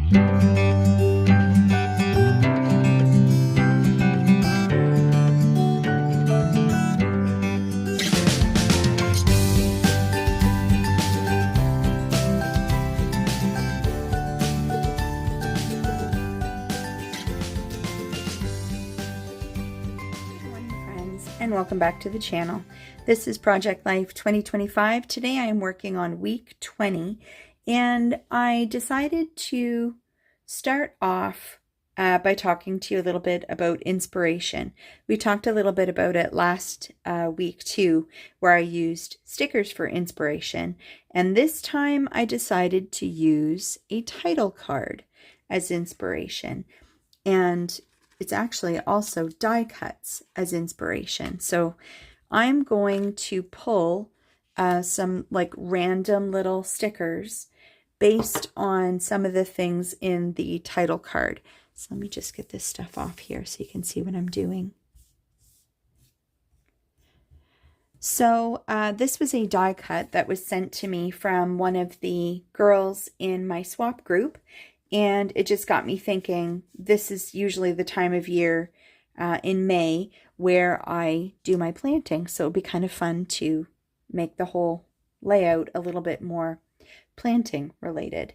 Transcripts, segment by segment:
And welcome back to the channel. This is Project Life 2025. Today I am working on week 20 and I decided to start off by talking to you a little bit about inspiration. We talked a little bit about it last week too, where I used stickers for inspiration, and this time I decided to use a title card as inspiration. And it's actually also die cuts as inspiration. So I'm going to pull some like random little stickers based on some of the things in the title card. So let me just get this stuff off here so you can see what I'm doing. So this was a die cut that was sent to me from one of the girls in my swap group. And it just got me thinking, this is usually the time of year in May where I do my planting. So it'd be kind of fun to make the whole layout a little bit more planting related.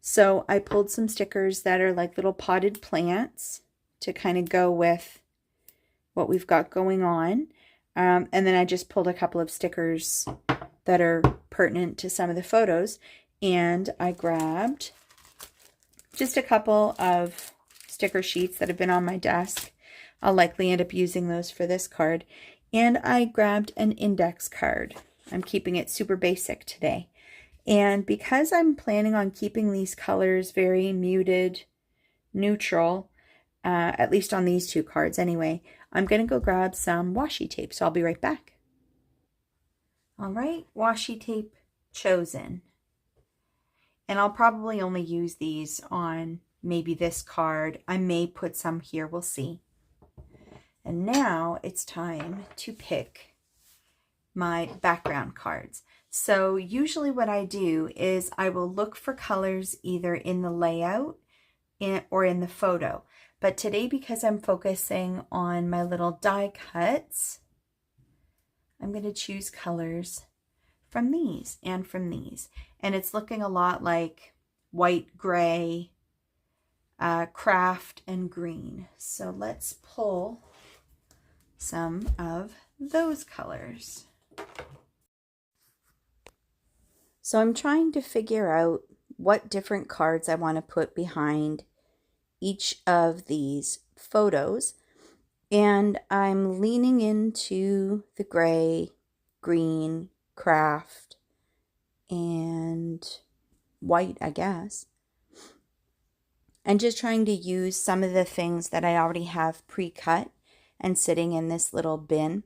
So I pulled some stickers that are like little potted plants to kind of go with what we've got going on. And then I just pulled a couple of stickers that are pertinent to some of the photos. And I grabbed just a couple of sticker sheets that have been on my desk. I'll likely end up using those for this card. And I grabbed an index card. I'm keeping it super basic today. And because I'm planning on keeping these colors very muted, neutral, at least on these two cards anyway, I'm going to go grab some washi tape. So I'll be right back. All right, washi tape chosen. And I'll probably only use these on maybe this card. I may put some here, we'll see. And now it's time to pick my background cards. So usually what I do is I will look for colors either in the layout or in the photo. But today, because I'm focusing on my little die cuts, I'm going to choose colors from these and from these. And it's looking a lot like white, gray, craft, and green. So let's pull some of those colors. So I'm trying to figure out what different cards I want to put behind each of these photos. And I'm leaning into the gray, green, craft, and white, I guess. And just trying to use some of the things that I already have pre-cut and sitting in this little bin.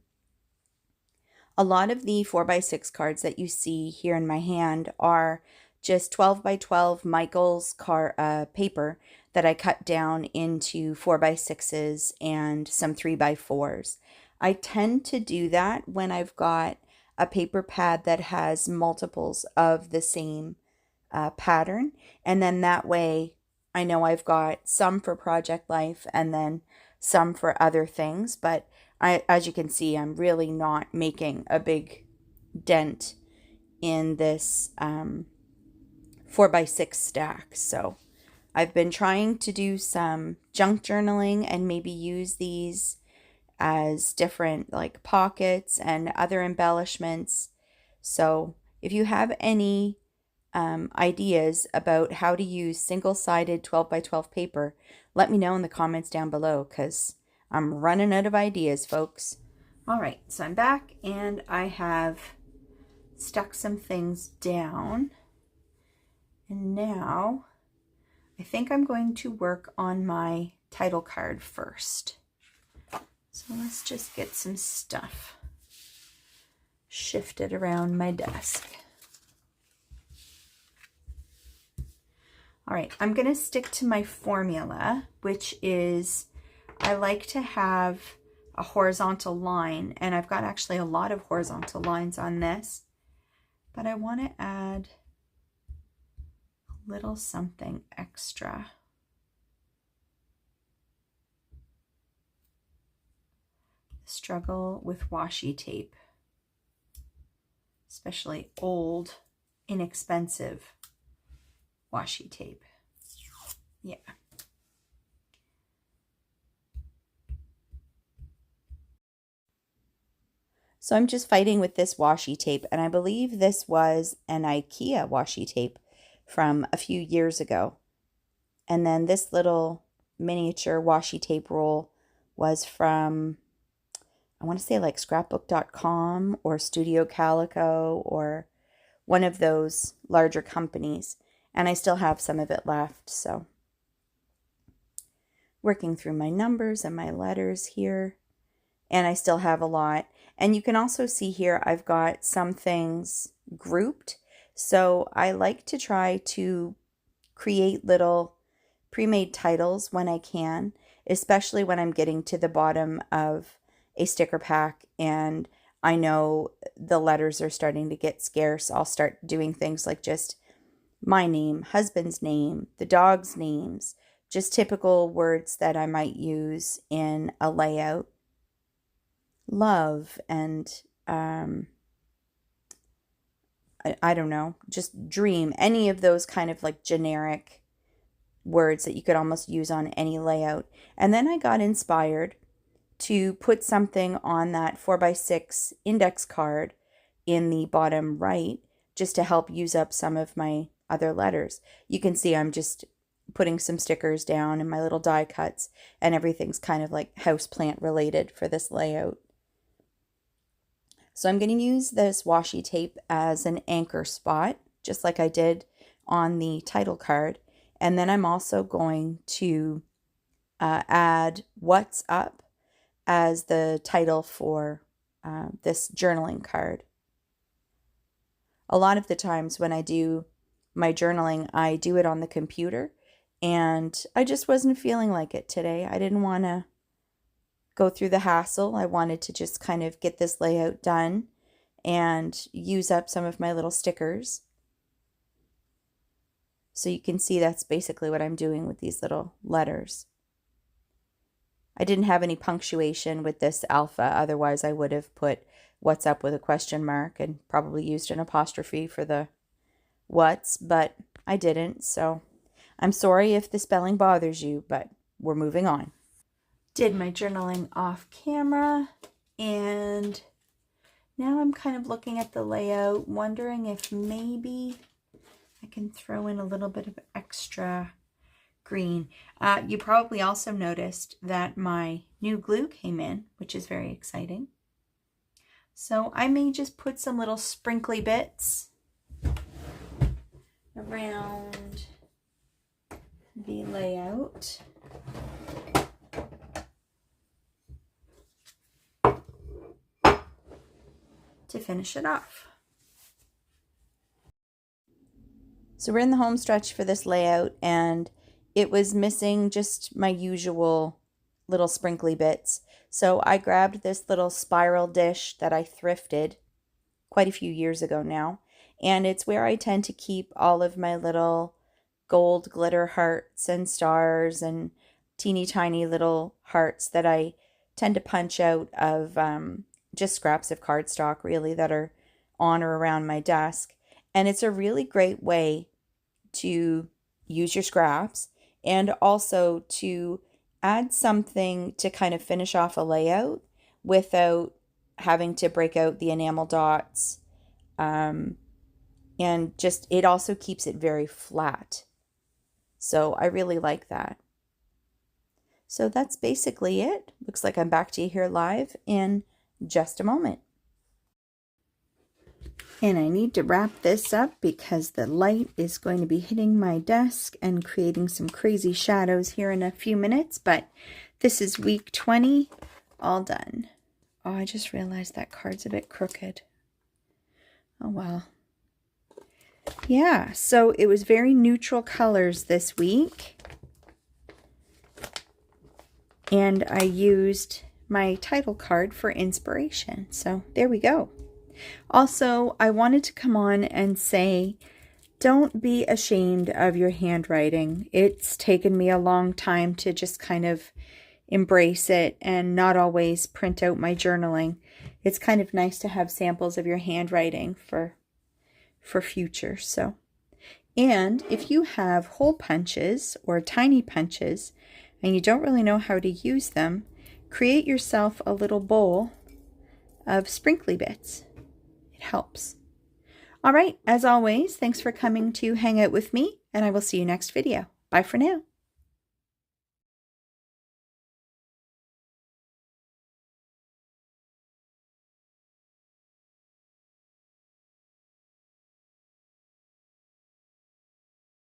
A lot of the 4x6 cards that you see here in my hand are just 12x12 Michael's paper that I cut down into 4x6s and some 3x4s. I tend to do that when I've got a paper pad that has multiples of the same pattern, and then that way I know I've got some for Project Life and then some for other things. But as you can see, I'm really not making a big dent in this 4x6 stack. So I've been trying to do some junk journaling and maybe use these as different like pockets and other embellishments. So if you have any ideas about how to use single-sided 12x12 paper, let me know in the comments down below, because I'm running out of ideas, folks. All right, so I'm back and I have stuck some things down. And now I think I'm going to work on my title card first. So let's just get some stuff shifted around my desk. All right, I'm going to stick to my formula, which is I like to have a horizontal line, and I've got actually a lot of horizontal lines on this, but I want to add a little something extra. Struggle with washi tape, especially old, inexpensive washi tape. Yeah. So I'm just fighting with this washi tape, and I believe this was an IKEA washi tape from a few years ago. And then this little miniature washi tape roll was from, I want to say like scrapbook.com or Studio Calico or one of those larger companies. And I still have some of it left, so working through my numbers and my letters here. And I still have a lot. And you can also see here I've got some things grouped. So I like to try to create little pre-made titles when I can, especially when I'm getting to the bottom of a sticker pack and I know the letters are starting to get scarce. I'll start doing things like just my name, husband's name, the dog's names, just typical words that I might use in a layout. Love and I don't know, just dream, any of those kind of like generic words that you could almost use on any layout. And then I got inspired to put something on that 4x6 index card in the bottom right, just to help use up some of my other letters. You can see I'm just putting some stickers down and my little die cuts, and everything's kind of like houseplant related for this layout. So I'm going to use this washi tape as an anchor spot, just like I did on the title card. And then I'm also going to add "What's Up" as the title for this journaling card. A lot of the times when I do my journaling, I do it on the computer, and I just wasn't feeling like it today. I didn't want to go through the hassle. I wanted to just kind of get this layout done and use up some of my little stickers. So you can see that's basically what I'm doing with these little letters. I didn't have any punctuation with this alpha, otherwise I would have put "what's up" with a question mark and probably used an apostrophe for the what's, but I didn't, so I'm sorry if the spelling bothers you, but we're moving on. Did my journaling off camera, and now I'm kind of looking at the layout, wondering if maybe I can throw in a little bit of extra green. You probably also noticed that my new glue came in, which is very exciting. So I may just put some little sprinkly bits around the layout. To finish it off. So we're in the home stretch for this layout, and it was missing just my usual little sprinkly bits. So I grabbed this little spiral dish that I thrifted quite a few years ago now, and it's where I tend to keep all of my little gold glitter hearts and stars and teeny tiny little hearts that I tend to punch out of just scraps of cardstock, really, that are on or around my desk. And it's a really great way to use your scraps and also to add something to kind of finish off a layout without having to break out the enamel dots. And just, it also keeps it very flat. So I really like that. So that's basically it. Looks like I'm back to you here live in just a moment. And I need to wrap this up because the light is going to be hitting my desk and creating some crazy shadows here in a few minutes. But this is week 20, all done. Oh, I just realized that card's a bit crooked. Oh, well. Yeah, so it was very neutral colors this week. And I used my title card for inspiration. So there we go. Also, I wanted to come on and say Don't be ashamed of your handwriting. It's taken me a long time to just kind of embrace it and not always print out my journaling. It's kind of nice to have samples of your handwriting for future. And if you have hole punches or tiny punches and you don't really know how to use them, create yourself a little bowl of sprinkly bits. It helps. All right, as always, thanks for coming to hang out with me, and I will see you next video. Bye for now.